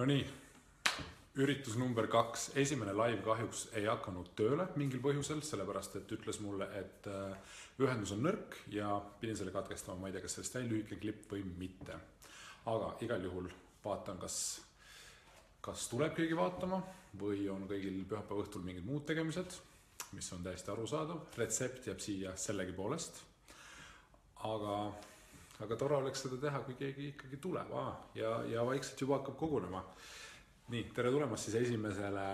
No nii, üritus number 2, esimene live kahjuks ei hakanud tööle mingil põhjusel, sellepärast et ütles mulle, et ühendus on nõrk ja pidin selle katkestama, ma ei tea, kas sellest jäi lühike klipp või mitte. Aga igal juhul vaatan, kas tuleb keegi vaatama või on kõigil pühapäeva õhtul mingid muud tegemised, mis on täiesti arusaadav. Retsept jääb siia sellegi poolest. Aga tore oleks seda teha, kui keegi ikkagi tuleb ja vaikselt juba hakkab kogunema. Nii, tere tulemast siis esimesele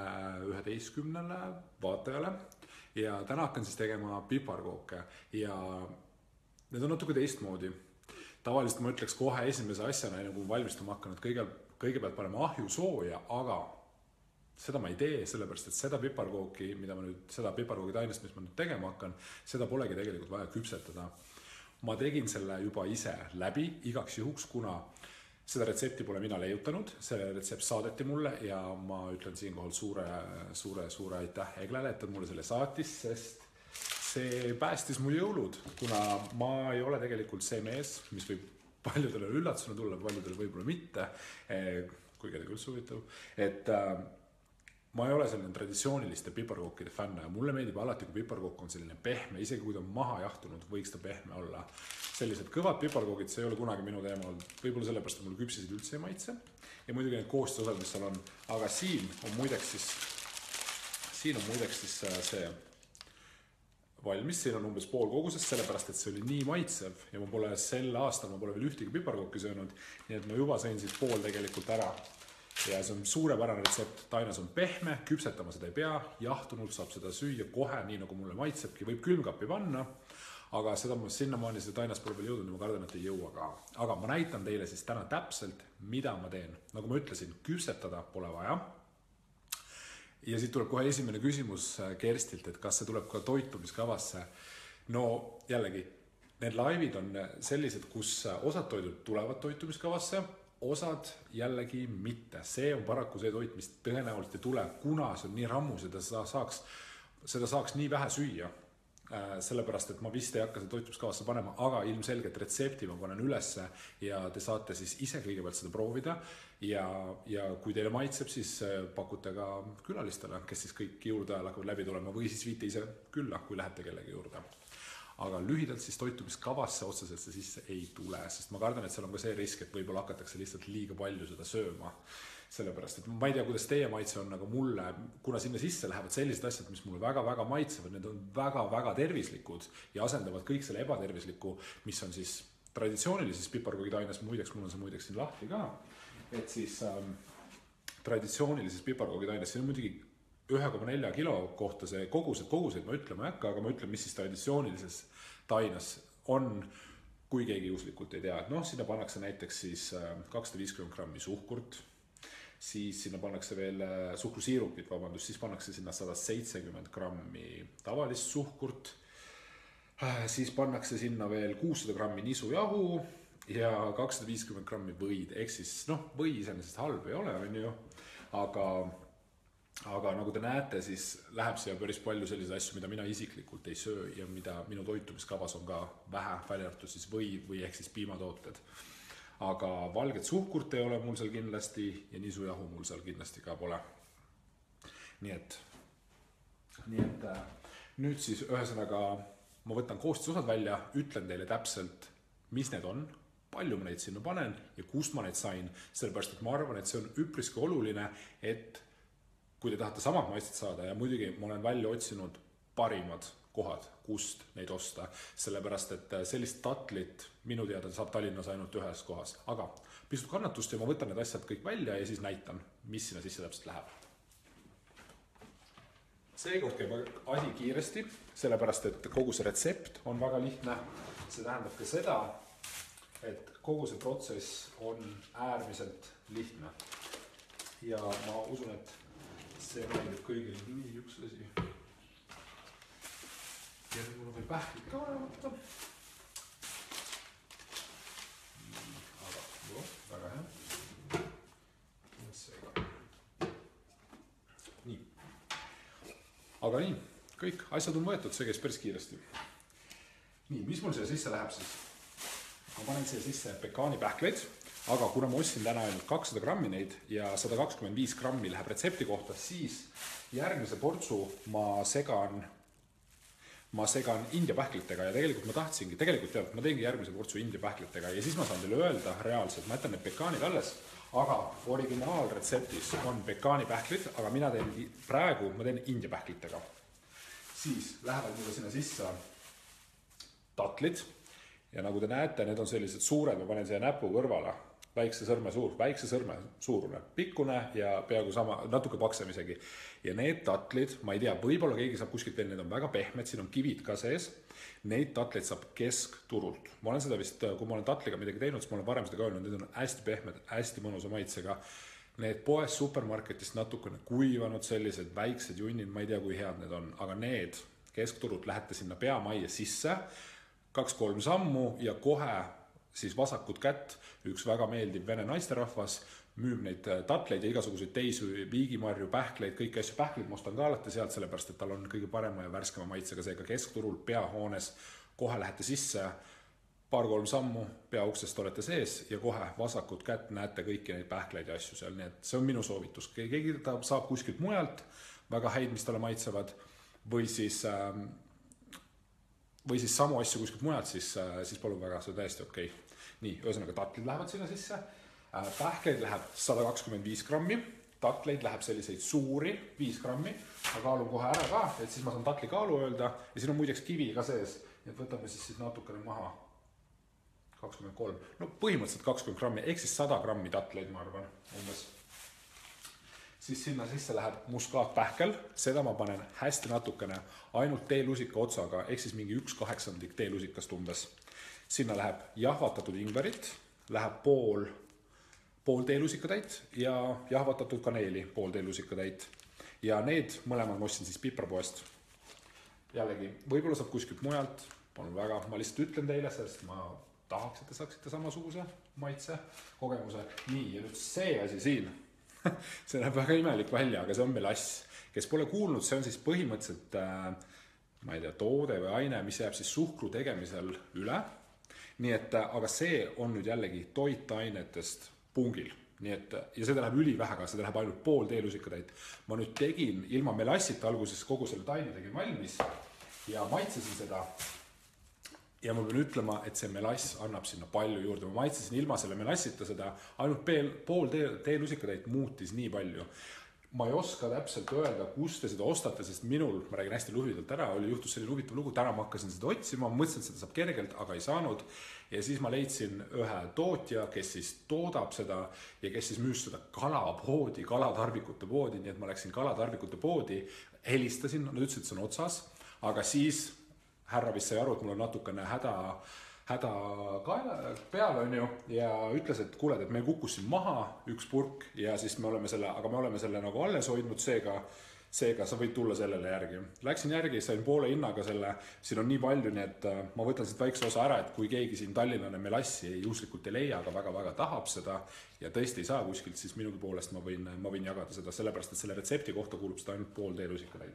11 vaatajale ja täna hakkan siis tegema piparkooke ja need on natuke teistmoodi. Tavaliselt ma ütleks kohe esimese asjana, kui valmistama hakkan, et kõigepealt paneme ahju sooja, aga seda ma ei tee, sellepärast et seda piparkooki, seda piparkoogi tainest, mis ma nüüd tegema hakkan, seda polegi tegelikult vaja küpsetada. Ma tegin selle juba ise läbi igaks juhuks, kuna seda retsepti pole mina leiutanud, see retsept saadeti mulle ja ma ütlen siinkohal suure aitäh Eglele, et ta mulle selle saatis, sest see päästis mul jõulud, kuna ma ei ole tegelikult see mees, mis võib paljudele üllatusena tulla, paljudele võib-olla mitte, kui kedagi üldse huvitav, et ma ei ole selline traditsiooniliste piparkookide fänn ja mulle meeldib alati, kui piparkook on selline pehme, isegi kui ta on maha jahtunud, võiks ta pehme olla. Sellised kõvad piparkoogid, see ei ole kunagi minu teema olnud, võib-olla sellepärast, et mul küpsisid üldse ei maitse ja muidugi need koostisosad, mis seal on, aga siin on muideks siis see valmis, siin on umbes pool kogusest, sellepärast, et see oli nii maitsev ja sel aastal ma pole veel ühtegi piparkooki söönud, nii et ma juba sain siit pool tegelikult ära. Ja see on suurepärane retsept, tainas on pehme, küpsetama seda ei pea, jahtunult saab seda süüa kohe, nii nagu mulle maitsebki, võib külmkappi panna, aga seda sinnamaani seda tainas pole veel jõudnud ja ma kardan, et ei jõua ka. Aga ma näitan teile siis täna täpselt, mida ma teen. Nagu ma ütlesin, küpsetada pole vaja. Ja siit tuleb kohe esimene küsimus Kerstilt, et kas see tuleb ka toitumiskavasse. No jällegi, need laivid on sellised, kus osad toidud tulevad toitumiskavasse, osad jällegi mitte. See on paraku see toit, mis tõenäoliselt ei tule, kuna see on nii rammus ja seda saaks nii vähe süüa. Sellepärast, et ma vist ei hakka seda toitumiskavasse panema, aga ilmselgelt retsepti ma panen ülesse ja te saate siis ise kõigepealt seda proovida ja kui teile maitseb, siis pakute ka külalistele, kes siis kõik juurde ajal hakkavad läbi tulema või siis viite ise külla, kui lähete kellegi juurde. Aga lühidalt siis toitumiskavasse otseselt see sisse ei tule, sest ma kardan, et seal on ka see risk, et võib-olla hakatakse lihtsalt liiga palju seda sööma. Sellepärast, et ma ei tea, kuidas teie maitse on, aga mulle, kuna sinna sisse lähevad sellised asjad, mis mulle väga-väga maitsevad, need on väga-väga tervislikud ja asendavad kõik selle ebatervisliku, mis on siis traditsioonilises piparkoogitaines, muideks, mul on see muideks siin lahti ka, et siis traditsioonilises piparkoogitaines, siin on muidugi 1,4 kilo kohta see koguseid ma ütlema ei hakka, aga ma ütlen, mis siis traditsioonilises tainas on, kui keegi juhuslikult ei tea. Sinna pannakse näiteks siis 250 grammi suhkurt, siis sinna pannakse veel suhkrusiirupit, siis pannakse sinna 170 grammi tavalist suhkurt, siis pannakse sinna veel 600 grammi nisujahu ja 250 grammi võid, ehk siis või iseenesest halb ei ole, on ju, aga nagu te näete, siis läheb siia päris palju selliseid asju, mida mina isiklikult ei söö ja mida minu toitumiskavas on ka vähe, välja arvatud siis või ehk siis piimatooted. Aga valget suhkurt ei ole mul seal kindlasti ja nisujahu mul seal kindlasti ka pole. Nii et nüüd siis ühesõnaga ma võtan koostisosad välja, ütlen teile täpselt, mis need on, palju ma neid sinna panen ja kust ma neid sain, sellepärast et ma arvan, et see on üpriski oluline, et kui te tahate samad maitset saada ja muidugi ma olen välja otsinud parimad kohad, kust neid osta, sellepärast et sellist tatlit minu teada saab Tallinnas ainult ühes kohas. Aga pisut kannatust ja ma võtan need asjad kõik välja ja siis näitan, mis sinna sisse täpselt läheb. Seekord käib asi kiiresti, sellepärast et kogu see retsept on väga lihtne. See tähendab ka seda, et kogu see protsess on äärmiselt lihtne. Ja ma usun, et see näidab kõigil nii üks asi. Ja mul on veel pähklid ka võtta. Aga väga hea. Nii. Aga nii, kõik asjad on võetud, see käis päris kiiresti. Nii, mis mul siia sisse läheb siis? Ma panen siia sisse pekaanipähkleid. aga kuna ma ostsin täna ainult 200 grammi neid ja 125 grammi läheb retsepti kohta, siis järgmise portsu ma segan India pähklitega ja tegelikult ma tahtsingi, ma teengi järgmise portsu India pähklitega ja siis ma saan teile öelda reaalselt, ma jätan need pekaanid alles, aga originaalretseptis on pekaani pähklid, aga ma teen India pähklitega. Siis lähevad mulle sinna sisse tatlid ja nagu te näete, need on sellised suured, ma panen siia näpu kõrvale, väikse sõrme suurune, pikkune ja peaaegu sama, natuke paksem isegi. Ja need tatlid, ma ei tea, võib-olla keegi saab kuskilt veel, need on väga pehmed, siin on kivid ka sees. Neid tatleid saab keskturult. Ma olen seda vist, kui ma olen tatliga midagi teinud, siis ma olen varem seda ka öelnud, need on hästi pehmed, hästi mõnusa maitsega. Need poes supermarketist natukene kuivanud sellised väiksed junnid, ma ei tea, kui head need on, aga need keskturult lähete sinna peamajja sisse, 2-3 sammu ja kohe siis vasakut kätt, üks väga meeldib vene naisterahvas, müüb neid tatleid ja igasuguseid teisi viigimarju, pähkleid, kõiki asju pähklid, ma ostan ka alati sealt, sellepärast, et tal on kõige parema ja värskema maitsega seega keskturul peahoones, kohe lähete sisse, 2-3 sammu, peauksest olete sees ja kohe vasakut kätt näete kõiki neid pähkleid ja asju seal, nii et see on minu soovitus. Keegi saab kuskilt mujalt väga häid, mis talle maitsevad, või siis samu asju kuskilt mujalt, siis palun väga, see on täiesti okei. Nii, ühesõnaga tatlid lähevad sinna sisse, pähkleid läheb 125 grammi, tatleid läheb selliseid suuri 5 grammi, ma kaalun kohe ära ka, et siis ma saan tatli kaalu öelda ja siin on muideks kivi ka sees, et võtame siis natukene maha 23, no põhimõtteliselt 20 grammi, ehk siis 100 grammi tatleid, ma arvan, umbes. Siis sinna sisse läheb muskaatpähkel, seda ma panen hästi natukene, ainult teelusika otsaga, ehk siis mingi 1/8 teelusikast umbes. Sinna läheb jahvatatud ingverit, läheb pool teelusikatäit ja jahvatatud kaneeli pool teelusikatäit. Ja need mõlemad ma ostsin siis piprapoest. Jällegi, võib-olla saab kuskilt mujalt, ma lihtsalt ütlen teile, sest ma tahaks, et te saaksite samasuguse maitse kogemuse. Nii, ja nüüd see asi siin. See näeb väga imelik välja, aga see on melass. Kes pole kuulnud, see on siis põhimõtteliselt, ma ei tea, toode või aine, mis jääb siis suhkru tegemisel üle. Nii et, aga see on nüüd jällegi toitainetest pungil. Nii et, ja seda läheb ülivähega, seda läheb ainult pool teelusikatäit. Ma nüüd tegin ilma melassita alguses kogu selle taine tegin valmis ja maitsesin seda. Ja ma pean ütlema, et see melass annab sinna palju juurde. Ma maitsesin ilma selle melassita seda, ainult pool teelusikatäit muutis nii palju. Ma ei oska täpselt öelda, kus te seda ostate, sest minul, ma räägin hästi lühidalt ära, juhtus selline huvitav lugu, täna ma hakkasin seda otsima, ma mõtlesin, et seda saab kergelt, aga ei saanud. Ja siis ma leidsin ühe tootja, kes siis toodab seda ja kes siis müüs seda kalapoodi, kalatarbikute poodi, nii et ma läksin kalatarbikute poodi, helistasin, nad ütlesid, et see on otsas, aga siis härra vist sai aru, et mul on natukene häda peal on ju ja ütles, et kuuled, et me kukkus siin maha üks purk ja siis me oleme selle nagu alles hoidnud, seega sa võid tulla sellele järgi. Läksin järgi, sain poole hinnaga selle, siin on nii palju, nii et ma võtan siit väikse osa ära, et kui keegi siin Tallinnane melassi juhuslikult ei leia, aga väga-väga tahab seda ja tõesti ei saa kuskilt, siis minugi poolest ma võin jagada seda, sellepärast et selle retsepti kohta kuulub seda ainult pool teelusikatäit.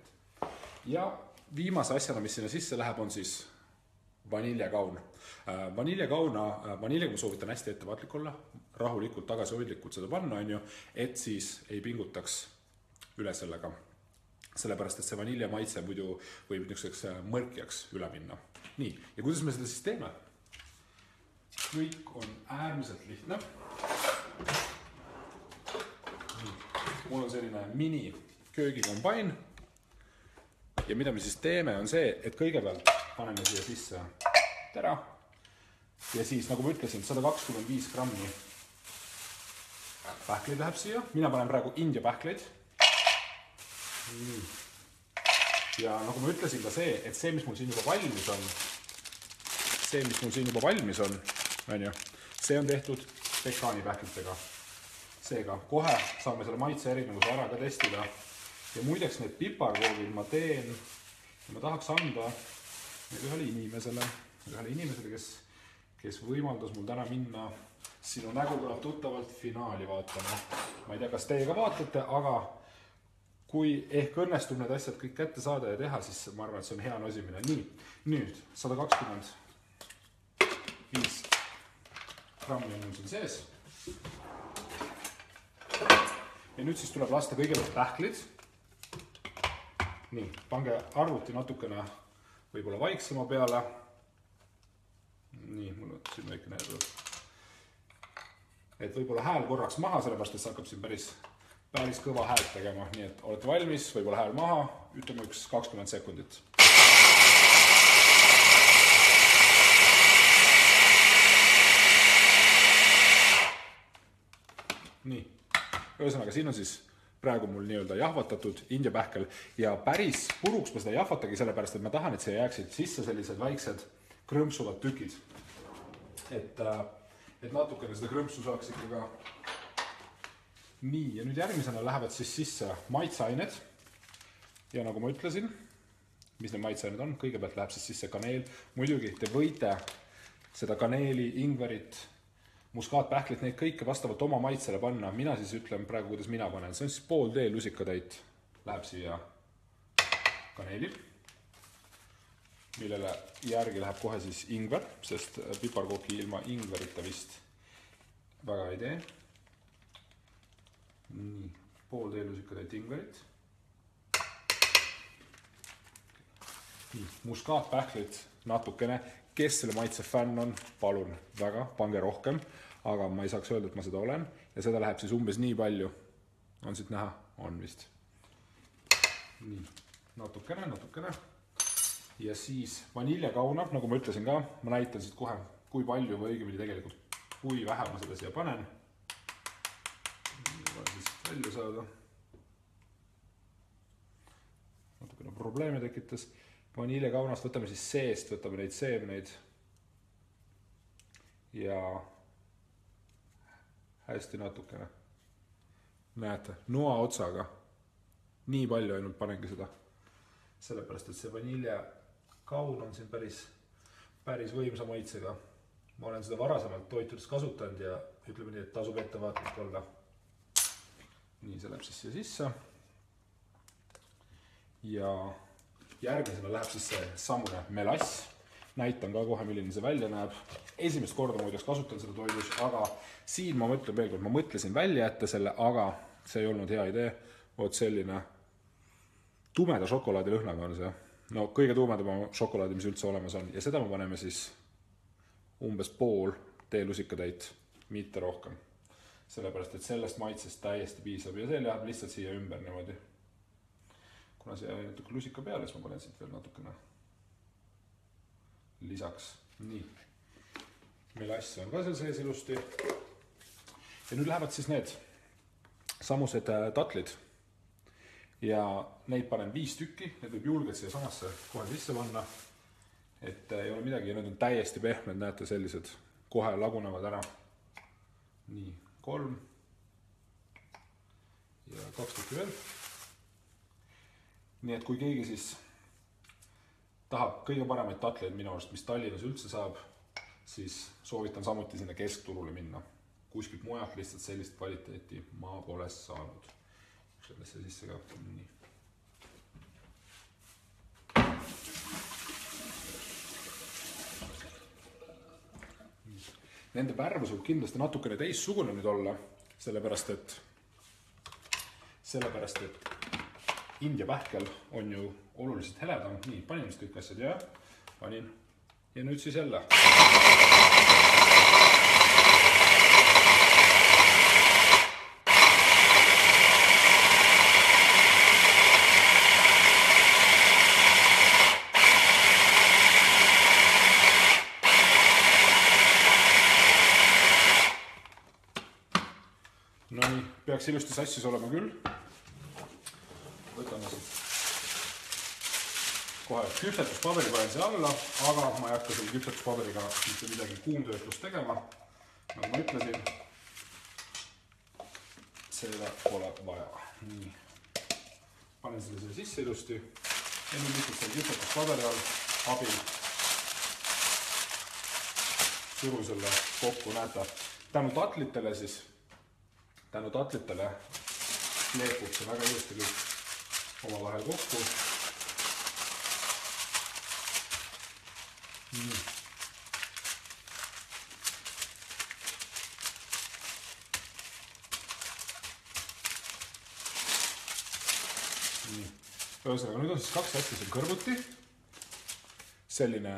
Ja viimase asjana, mis sinna sisse läheb, on siis vaniljekaun. Vaniljaga ma soovitan hästi ettevaatlik olla, rahulikult, tagasihoidlikult seda panna, on ju, et siis ei pingutaks üle sellega. Sellepärast, et see vanilja maitse muidu võib niisuguseks mõrkjaks üle minna. Nii, ja kuidas me seda siis teeme? Kõik on äärmiselt lihtne. Mul on selline mini köögikombain. Ja mida me siis teeme on see, et kõigepealt paneme siia sisse tera ja siis, nagu ma ütlesin, 125 grammi pähkleid läheb siia. Mina panen praegu India pähkleid. Ja nagu ma ütlesin ka see, et see, mis mul siin juba valmis on, see on tehtud pekaani pähklitega. Seega kohe saame selle maitse erinevuse ära ka testida. Ja muideks need piparkoogid ma teen ja ma tahaks anda ühele inimesele, kes võimaldas mul täna minna sinu nägu kõlab tuttavalt finaali vaatama. Ma ei tea, kas teie ka vaatate, aga kui ehk õnnestub need asjad kõik kätte saada ja teha, siis ma arvan, et see on hea nosimine. Nii, nüüd 125 grammi on mul siin sees. Ja nüüd siis tuleb lasta kõigepealt pähklid. Nii, pange arvuti natukene võib-olla vaiksema peale. Nii, mul on siin väike näedu. Et võib-olla hääl korraks maha, sellepärast et see hakkab siin päris kõva häält tegema. Nii et olete valmis, võib-olla hääl maha, ütleme 20 sekundit. Nii, ühesõnaga siin on siis praegu mul nii-öelda jahvatatud India pähkel ja päris puruks ma seda jahvatagi sellepärast, et ma tahan, et see jääksid sisse sellised väiksed krõmpsuvad tükid. Et natukene seda krõmpsu saaks ikka ka. Nii, ja nüüd järgmisena lähevad siis sisse maitseained. Ja nagu ma ütlesin, mis need maitseained on, kõigepealt läheb siis sisse kaneel. Muidugi te võite seda kaneeli, ingverit, muskaatpähklit, neid kõike vastavalt oma maitsele panna. Mina siis ütlen praegu, kuidas mina panen. See on siis pool tee lusikatäit. Läheb siia kaneeli, millele järgi läheb kohe siis ingver, sest piparkooki ilma ingverita vist väga ei tee. Nii, pool tee lusikatäit ingverit. Nii, muskaatpähklit natukene. Kes selle maitse fänn on, palun väga, pange rohkem, aga ma ei saaks öelda, et ma seda olen. Ja seda läheb siis umbes nii palju. On siit näha? On vist. Nii, natukene. Ja siis vaniljekauna, nagu ma ütlesin ka, ma näitan siit kohe, kui palju või õigemini tegelikult, kui vähe ma seda siia panen. Nii, siis välja saada. Natukene probleeme tekitas. Vaniljekaunast võtame siis seest, võtame neid seemneid ja hästi natukene. Näete, noa otsaga. Nii palju ainult panengi seda. Sellepärast, et see vaniljekaun on siin päris võimsa maitsega. Ma olen seda varasemalt toitudes kasutanud ja ütleme nii, et tasub ettevaatlik olla. Nii, see läheb siis siia sisse. Ja järgmisena läheb siis see samune melass. Näitan ka kohe, milline see välja näeb. Esimest korda muideks kasutan seda toidus, aga siin ma mõtlen veel kord, ma mõtlesin välja jätta selle, aga see ei olnud hea idee. Oot selline tumeda šokolaadi lõhnaga on see. No kõige tumedama šokolaadi, mis üldse olemas on. Ja seda me paneme siis umbes pool teelusikatäit, mitte rohkem. Sellepärast, et sellest maitsest täiesti piisab ja see läheb lihtsalt siia ümber niimoodi. Kuna see jäi natuke lusika peale, siis ma panen siit veel natukene lisaks. Nii, melass on ka seal sees ilusti. Ja nüüd lähevad siis need samused tatlid. Ja neid panen 5 tükki, need võib julged siia samasse kohe sisse panna. Et ei ole midagi, ja need on täiesti pehmed, näete sellised, kohe lagunevad ära. Nii, 3 ja 2 tükki veel. Nii et kui keegi siis tahab kõige paremaid tatleid minu arust, mis Tallinnas üldse saab, siis soovitan samuti sinna keskturule minna. Kuskilt mujalt lihtsalt sellist kvaliteeti ma pole saanud. Sellesse sisse ka. Nii. Nende värvus võib kindlasti natukene teissugune nüüd olla, sellepärast et India pähkel on ju oluliselt heledam. Nii, panin vist kõik asjad ja panin. Ja nüüd siis jälle. No nii, peaks ilusti sassis olema küll. Võtame siit kohe küpsetuspaberi panen siia alla, aga ma ei hakka selle küpsetuspaberiga mitte midagi kuumtöötlust tegema. Nagu ma ütlesin, seda pole vaja. Nii. Panen selle siia sisse ilusti ja nüüd lihtsalt selle küpsetuspaberi all abil suru selle kokku, näete. Tänu tatlitele leepub see väga ilusti kõik oma vahel kokku. nii. Ühesõnaga, nüüd on siis 2 asja siin kõrvuti. Selline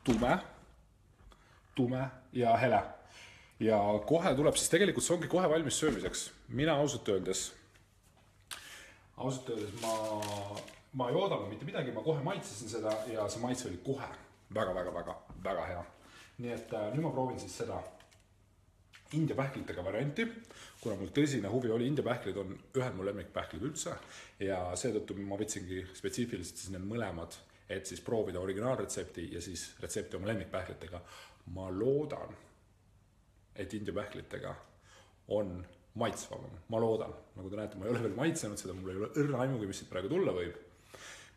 tume ja hele. Ja kohe tuleb siis tegelikult see ongi kohe valmis söömiseks. Mina ausalt öeldes ma ei oodanud mitte midagi, ma kohe maitsesin seda ja see maitse oli kohe väga hea. Nii et nüüd ma proovin siis seda India pähklitega varianti, kuna mul tõsine huvi oli, India pähklid on ühed mu lemmikpähklid üldse ja seetõttu ma võtsingi spetsiifiliselt siis need mõlemad, et siis proovida originaalretsepti ja siis retsepti oma lemmikpähklitega. Ma loodan, et India pähklitega on maitsvavam. Ma loodan, nagu te näete, ma ei ole veel maitsenud seda, mul ei ole õrna aimugi, mis siit praegu tulla võib.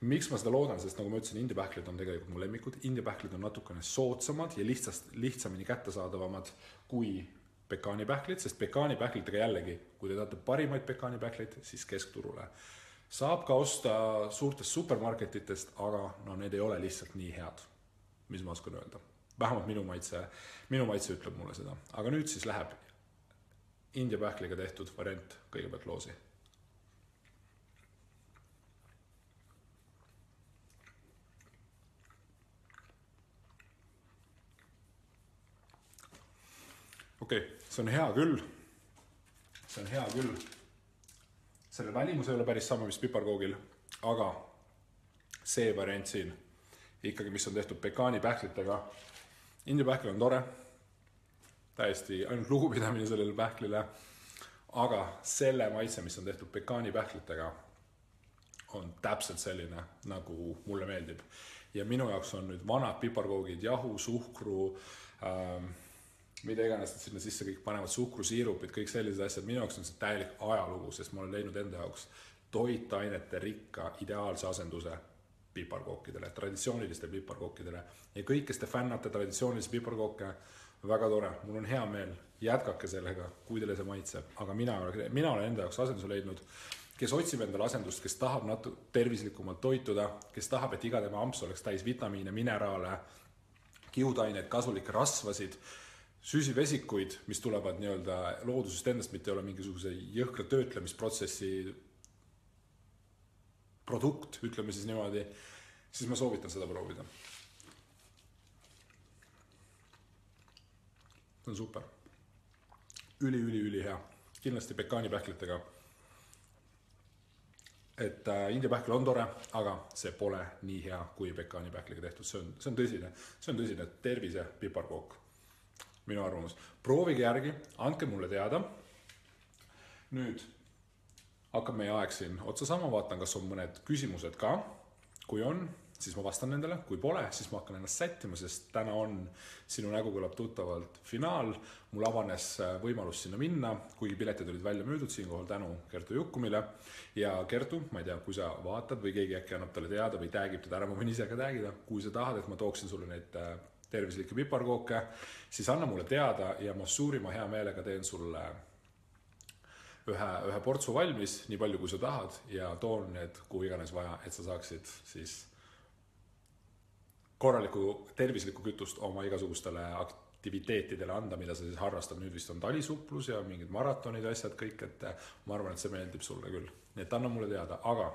Miks ma seda loodan, sest nagu ma ütlesin, India pähklid on tegelikult mu lemmikud. India pähklid on natukene soodsamad ja lihtsamini kättesaadavamad kui pekaanipähklid, sest pekaanipähklitega jällegi, kui te tahate parimaid pekaanipähklid, siis keskturule. Saab ka osta suurtest supermarketitest, aga no need ei ole lihtsalt nii head, mis ma oskan öelda. Vähemalt minu maitse ütleb mulle seda. Aga nüüd siis läheb India pähkliga tehtud variant kõigepealt loosi. Okei, see on hea küll. Selle välimus ei ole päris sama, mis piparkoogil, aga see variant siin, ikkagi mis on tehtud pekaanipähklitega. India pähkli on tore, täiesti ainult lugupidamine sellele pähklile, aga selle maitse, mis on tehtud pekaanipähklitega, on täpselt selline, nagu mulle meeldib. Ja minu jaoks on nüüd vanad piparkoogid, jahu, suhkru, mida iganes, et sinna sisse kõik panevad suhkrusiirupid, kõik sellised asjad. Minu jaoks on see täielik ajalugu, sest ma olen leidnud enda jaoks toitainete rikka ideaalse asenduse piparkookidele, traditsiooniliste piparkookidele. Ja kõik, kes te fännate traditsioonilisi piparkooke, väga tore. Mul on hea meel, jätkake sellega, kui teile see maitseb. Aga mina olen enda jaoks asenduse leidnud, kes otsib endale asendust, kes tahab tervislikumalt toituda, kes tahab, et iga tema amps oleks täis vitamiine, mineraale, kiudaineid, kasulikke rasvasid, süsivesikuid, mis tulevad nii-öelda loodusest endast, mitte ei ole mingisuguse jõhkra töötlemisprotsessi produkt, ütleme siis niimoodi, siis ma soovitan seda proovida. See on super. Üli hea. Kindlasti pekaanipähklitega. Et India pähkel on tore, aga see pole nii hea kui pekaanipähkliga tehtud. See on tõsine tervise piparkook. Minu arvamus. Proovige järgi, andke mulle teada. Nüüd hakkab meie aeg siin otsa sama, vaatan, kas on mõned küsimused ka. Kui on, siis ma vastan nendele. Kui pole, siis ma hakkan ennast sättima, sest täna on sinu nägu kõlab tuttavalt finaal. Mul avanes võimalus sinna minna, kuigi piletid olid välja müüdud, siinkohal tänu Kertu Jukkumile. Ja Kertu, ma ei tea, kui sa vaatad või keegi äkki annab talle teada või tagib teda ära, ma võin ise ka tagida, kui sa tahad, et ma tooksin sulle neid tervislikke piparkooke, siis anna mulle teada ja ma suurima hea meelega teen sulle ühe portsu valmis, nii palju kui sa tahad ja toon need kuhu iganes vaja, et sa saaksid siis korralikku tervislikku kütust oma igasugustele aktiviteetidele anda, mida sa siis harrastad. Nüüd vist on talisuplus ja mingid maratonid ja asjad kõik, et ma arvan, et see meeldib sulle küll. Nii et anna mulle teada, aga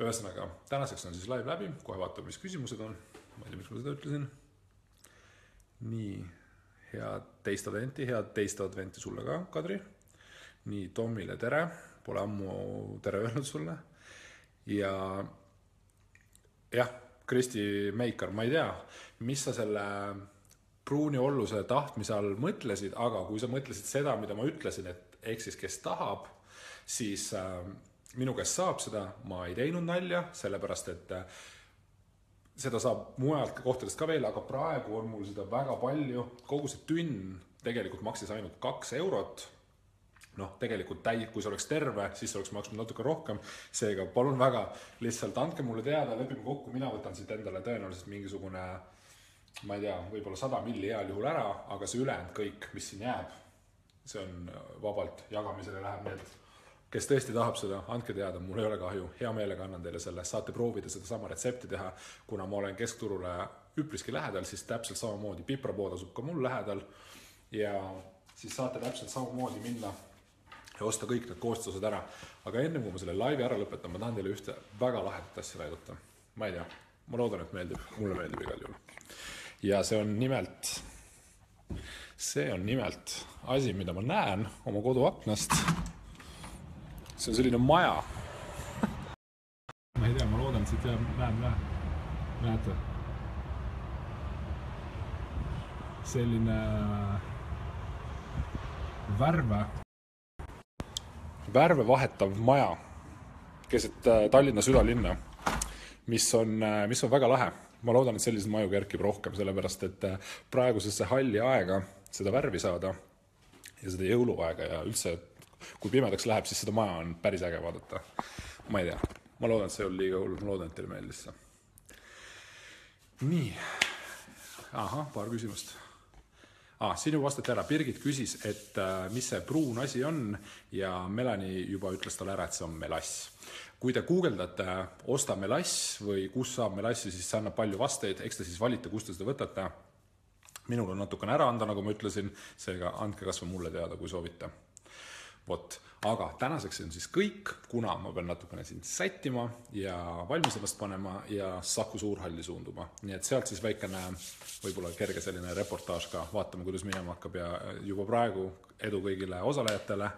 ühesõnaga, tänaseks on siis live läbi, kohe vaatame, mis küsimused on. Ma ei tea, miks ma seda ütlesin. Nii, head teist adventi sulle ka, Kadri. Nii, Tomile tere, pole ammu tere öelnud sulle. Ja jah, Kristi Meikar, ma ei tea, mis sa selle pruuni olluse tahtmise all mõtlesid, aga kui sa mõtlesid seda, mida ma ütlesin, et ehk siis kes tahab, siis minu käest saab seda, ma ei teinud nalja, sellepärast et seda saab mujalt kohtadest ka veel, aga praegu on mul seda väga palju. Kogu see tünn tegelikult maksis ainult 2 eurot. Noh, tegelikult kui see oleks terve, siis oleks maksnud natuke rohkem. Seega palun väga, lihtsalt andke mulle teada, lepime kokku, mina võtan siit endale tõenäoliselt mingisugune, ma ei tea, võib-olla 100 milli heal juhul ära, aga see ülejäänud kõik, mis siin jääb, see on vabalt jagamisele läheb need. Kes tõesti tahab seda, andke teada, mul ei ole kahju, hea meelega annan teile selle, saate proovida seda sama retsepti teha, kuna ma olen keskturule üpriski lähedal, siis täpselt samamoodi piprapood asub ka mul lähedal ja siis saate täpselt samamoodi minna ja osta kõik need koostisosad ära. Aga enne kui ma selle laivi ära lõpetan, ma tahan teile ühte väga lahedat asja näidata. Ma ei tea, ma loodan, et meeldib. Mulle meeldib igal juhul. Ja see on nimelt asi, mida ma näen oma koduaknast. See on selline maja. Ma ei tea, ma loodan, et siit näete. Selline värve vahetav maja keset Tallinna südalinna, mis on väga lahe. Ma loodan, et selliseid maju kerkib rohkem, sellepärast et praegusesse halli aega seda värvi saada ja seda jõuluaega ja üldse, kui pimedaks läheb, siis seda maja on päris äge vaadata. Ma ei tea, ma loodan, et see ei ole liiga hull, ma loodan, et teile meeldis see. Nii, paar küsimust. Siin juba vastati ära. Birgit küsis, et mis see pruun asi on ja Melanie juba ütles talle ära, et see on melass. Kui te guugeldate osta melass või kus saab melassi, siis see annab palju vasteid. Eks te siis valite, kust te seda võtate. Minul on natukene ära anda, nagu ma ütlesin, seega andke kas või mulle teada, kui soovite. Vot, aga tänaseks on siis kõik, kuna ma pean natukene siin sättima ja valmis ennast panema ja Saku Suurhalli suunduma. Nii et sealt siis väikene, võib-olla kerge selline reportaaž ka, vaatame, kuidas minema hakkab ja juba praegu edu kõigile osalejatele,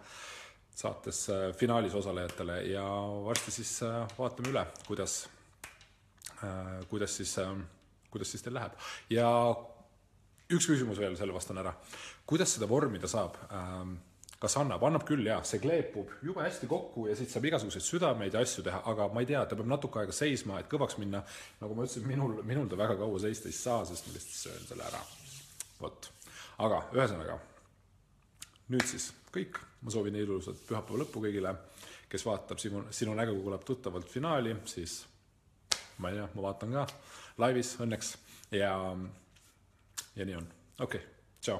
saates finaalis osalejatele ja varsti siis vaatame üle, kuidas siis teil läheb. Ja üks küsimus veel, selle vastan ära. Kuidas seda vormida saab? Kas annab küll, jah, see kleepub jube hästi kokku ja siit saab igasuguseid südameid ja asju teha, aga ma ei tea, ta peab natuke aega seisma, et kõvaks minna. Nagu ma ütlesin, minul ta väga kaua seista ei saa, sest ma lihtsalt söön selle ära. Vot. Aga ühesõnaga, nüüd siis kõik. Ma soovin ilusat pühapäeva lõppu kõigile, kes vaatab sinu nägu kuulab tuttavalt finaali, siis ma ei tea, ma vaatan ka laivis õnneks ja nii on. Okei, tšau.